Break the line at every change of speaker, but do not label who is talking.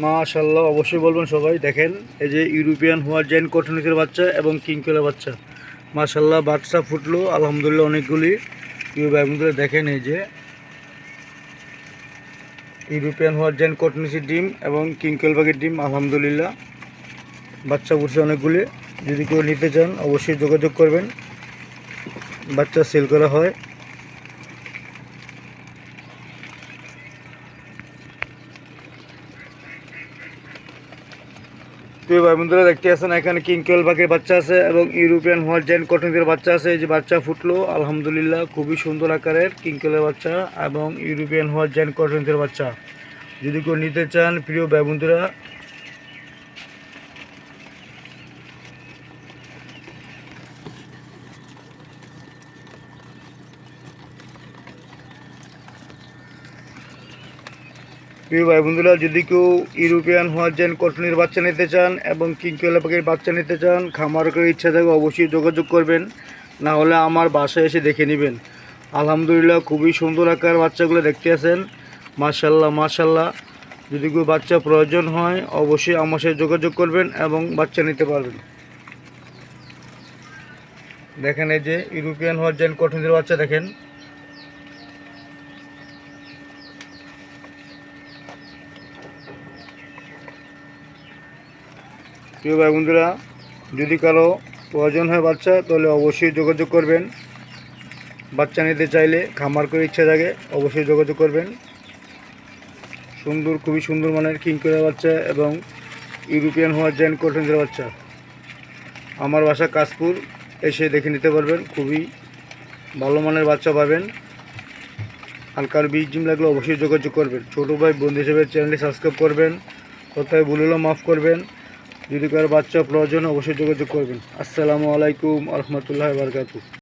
মাশাআল্লাহ, অবশ্যই বলবেন সবাই। দেখেন এই যে ইউরোপিয়ান হোয়াইট জায়ান্ট কটনিসের বাচ্চা এবং কিংকলের বাচ্চা, মাশাআল্লাহ বাচ্চা ফুটলো আলহামদুলিল্লাহ অনেকগুলি। প্রিয় ভাই বোনরা দেখেন এই যে ইউরোপিয়ান হোয়াইট জায়ান্ট কটনিসের ডিম এবং কিংকল বাগের ডিম, আলহামদুলিল্লাহ বাচ্চা ফুটছে অনেকগুলি। যদি কেউ নিতে চান অবশ্যই যোগাযোগ করবেন, বাচ্চা সেল করা হয়। প্রিয় ভাই বন্ধুরা দেখতে আছেন এখানে কিংকল বাঘের বাচ্চা আছে এবং ইউরোপিয়ান হোয়াইট জায়ান্ট কটনিসের বাচ্চা আছে। এই যে বাচ্চা ফুটলো আলহামদুলিল্লাহ, খুবই সুন্দর আকারের কিংকলের বাচ্চা এবং ইউরোপিয়ান হোয়াইট জায়ান্ট কটনিসের বাচ্চা। যদি কেউ নিতে চান প্রিয় ভাই বন্ধুরা, যদি কেউ ইউরোপিয়ান হোয়াইট জায়ান্ট কটনির বাচ্চা নিতে চান এবং কিংকল বাঘের বাচ্চা নিতে চান, খামার করে ইচ্ছা থাকে অবশ্যই যোগাযোগ করবেন, না হলে আমার বাসায় এসে দেখে নেবেন। আলহামদুলিল্লাহ খুবই সুন্দর আকার বাচ্চাগুলো দেখতে আছেন, মাশাআল্লাহ মাশাআল্লাহ। যদি কেউ বাচ্চা প্রয়োজন হয় অবশ্যই আমার সাথে যোগাযোগ করবেন এবং বাচ্চা নিতে পারবেন। দেখেন এই যে ইউরোপিয়ান হোয়াইট জায়ান্ট কটনির বাচ্চা দেখেন। প্রিয় ভাই বন্ধুরা, যদি কারো প্রয়োজন হয় বাচ্চা তাহলে অবশ্যই যোগাযোগ করবেন। বাচ্চা নিতে চাইলে খামার করে ইচ্ছা থাকে অবশ্যই যোগাযোগ করবেন। সুন্দর, খুবই সুন্দর মানের কিংকলের বাচ্চা এবং ইউরোপিয়ান হোয়াইট জায়ান্ট কটনিসের বাচ্চা আমার বাসা কাশপুর, এসে দেখে নিতে পারবেন। খুবই ভালো মানের বাচ্চা পাবেন। হালকার বীজ ডিম লাগলে অবশ্যই যোগাযোগ করবেন। ছোটো ভাই বন্ধু হিসেবে চ্যানেলটি সাবস্ক্রাইব করবেন, কোথায় ভুল হলেও মাফ করবেন। যদি কারো বাচ্চা প্রয়োজন অবশ্যই যোগাযোগ করবেন। আসসালামু আলাইকুম ওয়া রাহমাতুল্লাহি ওয়া বারাকাতুহু।